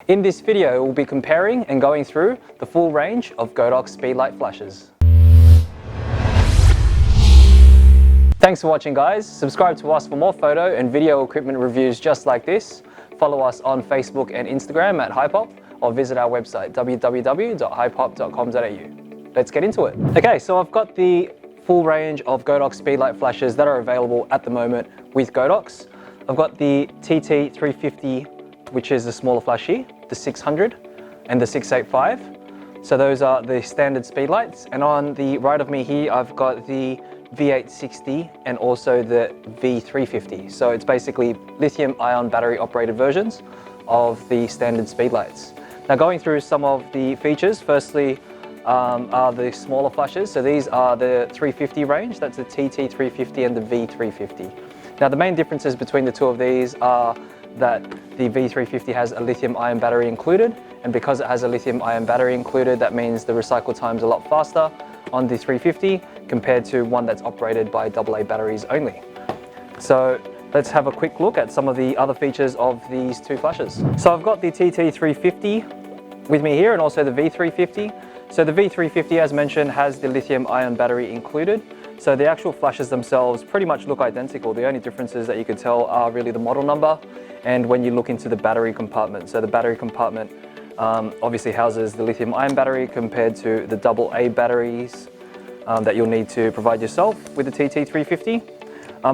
In this video, we'll be comparing and going through the full range of Godox Speedlite Flashes. Thanks for watching, guys. Subscribe to us for more photo and video equipment reviews just like this. Follow us on Facebook and Instagram at Hypop, or visit our website www.hypop.com.au. Let's get into it. Okay, so I've got the full range of Godox Speedlite Flashes that are available at the moment with Godox. I've got the TT350, which is the smaller flash here, the 600 and the 685. So those are the standard speedlights. And on the right of me here, I've got the V860 and also the V350. So it's basically lithium-ion battery operated versions of the standard speedlights. Now, going through some of the features, firstly are the smaller flashes. So these are the 350 range, that's the TT350 and the V350. Now, the main differences between the two of these are that the V350 has a lithium-ion battery included, and because it has a lithium-ion battery included, that means the recycle time's a lot faster on the 350 compared to one that's operated by AA batteries only. So let's have a quick look at some of the other features of these two flashes. So I've got the TT350 with me here and also the V350. So the V350, as mentioned, has the lithium-ion battery included. So the actual flashes themselves pretty much look identical. The only differences that you could tell are really the model number and when you look into the battery compartment. So the battery compartment obviously houses the lithium-ion battery compared to the AA batteries that you'll need to provide yourself with the TT350.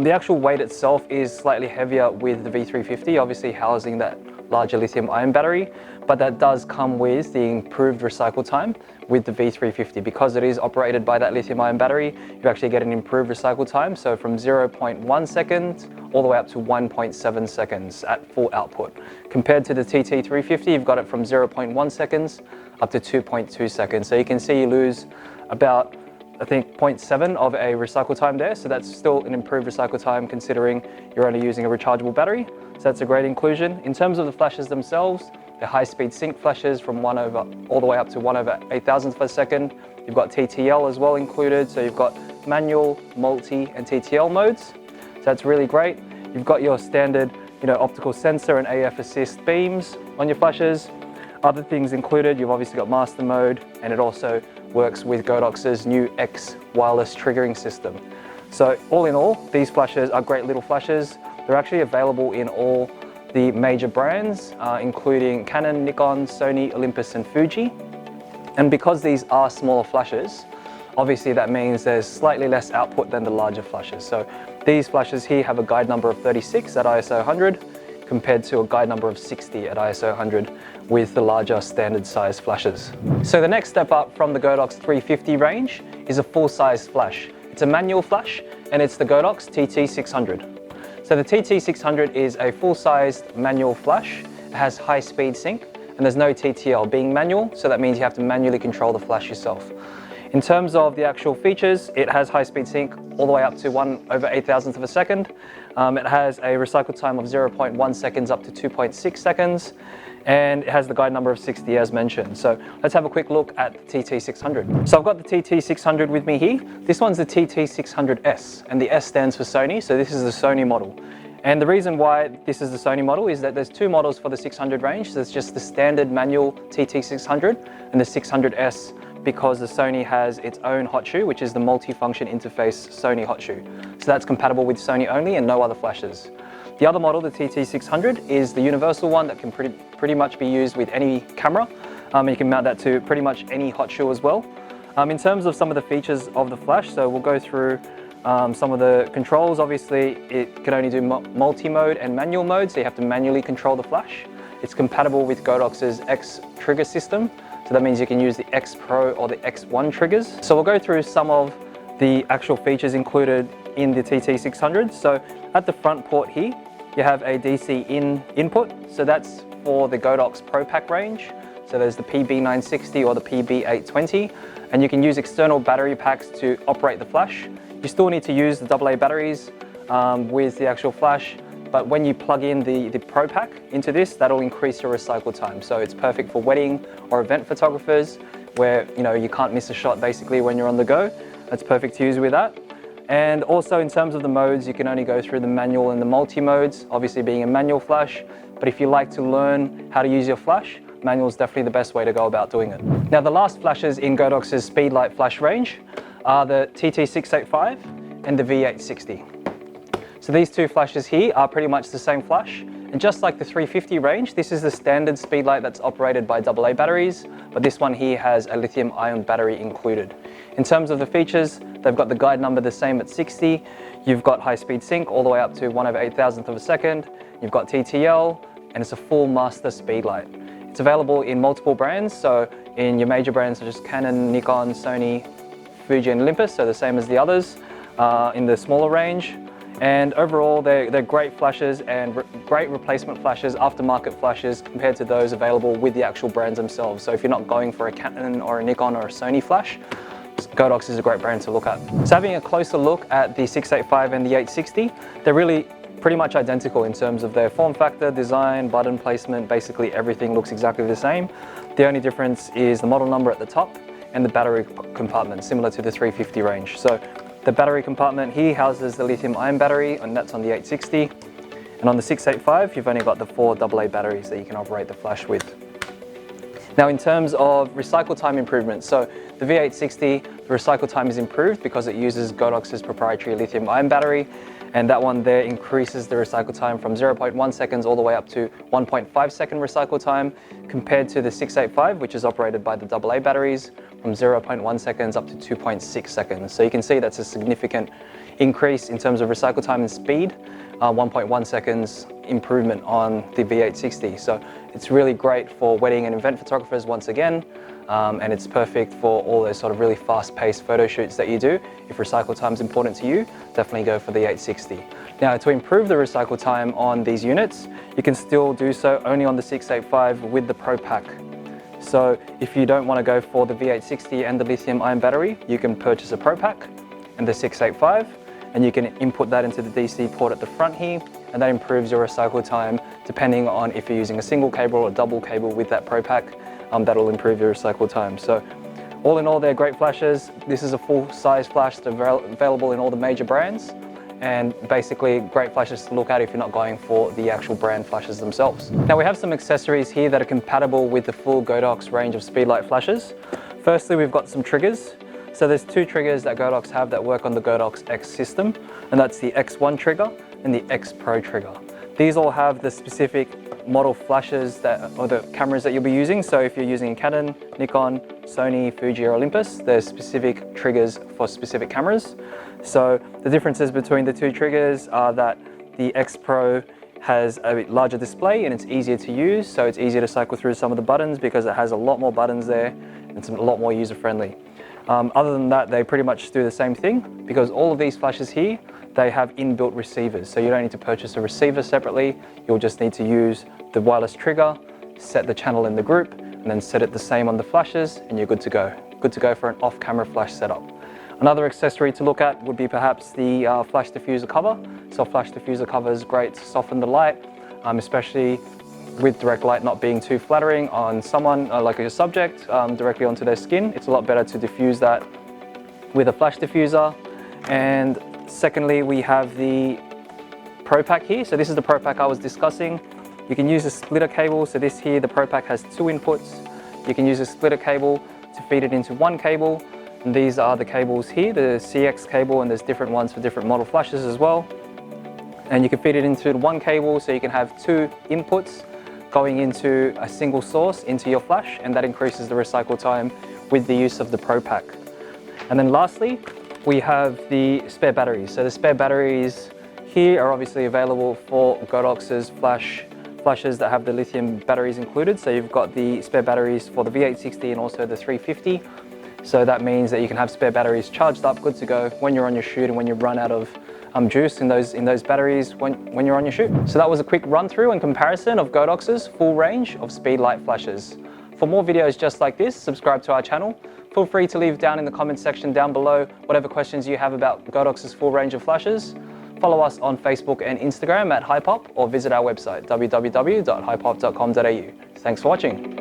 The actual weight itself is slightly heavier with the V350, obviously housing that larger lithium-ion battery, but that does come with the improved recycle time with the V350. Because it is operated by that lithium-ion battery, you actually get an improved recycle time, so from 0.1 second all the way up to 1.7 seconds at full output. Compared to the TT350, you've got it from 0.1 seconds up to 2.2 seconds. So you can see you lose about, I think, 0.7 of a recycle time there. So that's still an improved recycle time considering you're only using a rechargeable battery. So that's a great inclusion. In terms of the flashes themselves, they're high-speed sync flashes from all the way up to 1/8,000th of a second. You've got TTL as well included. So you've got manual, multi, and TTL modes. So that's really great. You've got your standard, optical sensor and AF assist beams on your flashes. Other things included, you've obviously got master mode, and it also works with Godox's new X Wireless triggering system. So all in all, these flashes are great little flashes. They're actually available in all the major brands, including Canon, Nikon, Sony, Olympus, and Fuji. And because these are smaller flashes, obviously that means there's slightly less output than the larger flashes. So these flashes here have a guide number of 36 at ISO 100 compared to a guide number of 60 at ISO 100 with the larger standard size flashes. So the next step up from the Godox 350 range is a full-size flash. It's a manual flash and it's the Godox TT600. So the TT600 is a full-sized manual flash. It has high-speed sync and there's no TTL. Being manual, so that means you have to manually control the flash yourself. In terms of the actual features, it has high-speed sync all the way up to 1/8,000th of a second. It has a recycle time of 0.1 seconds up to 2.6 seconds. And it has the guide number of 60 as mentioned. So let's have a quick look at the TT600. So I've got the TT600 with me here. This one's the TT600S, and the S stands for Sony, so this is the Sony model. And the reason why this is the Sony model is that there's two models for the 600 range. There's just the standard manual TT600 and the 600S, because the Sony has its own hot shoe, which is the multifunction interface Sony hot shoe. So that's compatible with Sony only and no other flashes. The other model, the TT600, is the universal one that can pretty much be used with any camera. You can mount that to pretty much any hot shoe as well. In terms of some of the features of the flash, so we'll go through some of the controls. Obviously, it can only do multi-mode and manual mode, so you have to manually control the flash. It's compatible with Godox's X trigger system, so that means you can use the XPro or the X1 triggers. So we'll go through some of the actual features included in the TT600. So at the front port here, you have a DC input. So that's for the Godox Pro Pack range. So there's the PB960 or the PB820, and you can use external battery packs to operate the flash. You still need to use the AA batteries with the actual flash, but when you plug in the Pro Pack into this, that'll increase your recycle time. So it's perfect for wedding or event photographers where you can't miss a shot basically when you're on the go. That's perfect to use with that. And also in terms of the modes, you can only go through the manual and the multi modes, obviously being a manual flash. But if you like to learn how to use your flash, manual is definitely the best way to go about doing it. Now the last flashes in Godox's Speedlite Flash range are the TT685 and the V860. So these two flashes here are pretty much the same flash. And just like the 350 range, this is the standard Speedlite that's operated by AA batteries, but this one here has a lithium-ion battery included. In terms of the features, they've got the guide number the same at 60. You've got high-speed sync all the way up to 1/8,000th of a second. You've got TTL, and it's a full master Speedlite. It's available in multiple brands, so in your major brands such as Canon, Nikon, Sony, Fuji and Olympus, so the same as the others in the smaller range. And overall, they're great flashes and great replacement flashes, aftermarket flashes compared to those available with the actual brands themselves. So if you're not going for a Canon or a Nikon or a Sony flash, Godox is a great brand to look at. So having a closer look at the 685 and the 860, they're really pretty much identical in terms of their form factor, design, button placement, basically everything looks exactly the same. The only difference is the model number at the top and the battery compartment, similar to the 350 range. So the battery compartment here houses the lithium-ion battery, and that's on the 860. And on the 685, you've only got the 4 AA batteries that you can operate the flash with. Now in terms of recycle time improvements, so the V860, the recycle time is improved because it uses Godox's proprietary lithium-ion battery, and that one there increases the recycle time from 0.1 seconds all the way up to 1.5 second recycle time, compared to the 685, which is operated by the AA batteries, from 0.1 seconds up to 2.6 seconds. So you can see that's a significant increase in terms of recycle time and speed, 1.1 seconds improvement on the V860. So it's really great for wedding and event photographers once again, and it's perfect for all those sort of really fast-paced photo shoots that you do. If recycle time is important to you, definitely go for the 860. Now to improve the recycle time on these units, you can still do so only on the 685 with the Pro Pack. So if you don't want to go for the V860 and the lithium-ion battery, you can purchase a Pro Pack and the 685, and you can input that into the DC port at the front here, and that improves your recycle time depending on if you're using a single cable or double cable with that Pro Pack. That'll improve your recycle time. So all in all, they're great flashes. This is a full-size flash that's available in all the major brands, and basically great flashes to look at if you're not going for the actual brand flashes themselves. Now we have some accessories here that are compatible with the full Godox range of Speedlite flashes. Firstly, we've got some triggers. So there's 2 triggers that Godox have that work on the Godox X system, and that's the X1 trigger and the XPro trigger. These all have the specific model flashes or the cameras that you'll be using. So if you're using Canon, Nikon, Sony, Fuji or Olympus, there's specific triggers for specific cameras. So the differences between the 2 triggers are that the XPro has a larger display and it's easier to use, so it's easier to cycle through some of the buttons because it has a lot more buttons there and it's a lot more user-friendly. Other than that, they pretty much do the same thing because all of these flashes here, they have inbuilt receivers, so you don't need to purchase a receiver separately. You'll just need to use the wireless trigger, set the channel in the group, and then set it the same on the flashes, and you're good to go. Good to go for an off-camera flash setup. Another accessory to look at would be perhaps the flash diffuser cover. So a flash diffuser cover is great to soften the light, especially with direct light not being too flattering on someone, like a subject, directly onto their skin. It's a lot better to diffuse that with a flash diffuser. And secondly, we have the Pro Pack here. So this is the Pro Pack I was discussing. You can use a splitter cable. So this here, the Pro Pack has 2 inputs. You can use a splitter cable to feed it into one cable. And these are the cables here, the CX cable, and there's different ones for different model flashes as well. And you can feed it into one cable, so you can have 2 inputs going into a single source into your flash, and that increases the recycle time with the use of the Pro Pack. And then lastly, we have the spare batteries. So the spare batteries here are obviously available for Godox's flashes that have the lithium batteries included. So you've got the spare batteries for the V860 and also the 350. So that means that you can have spare batteries charged up, good to go when you're on your shoot and when you run out of juice in those batteries when you're on your shoot. So that was a quick run through and comparison of Godox's full range of Speedlite flashes. For more videos just like this, subscribe to our channel. Feel free to leave down in the comment section down below whatever questions you have about Godox's full range of flashes. Follow us on Facebook and Instagram at Hypop, or visit our website www.hypop.com.au. Thanks for watching.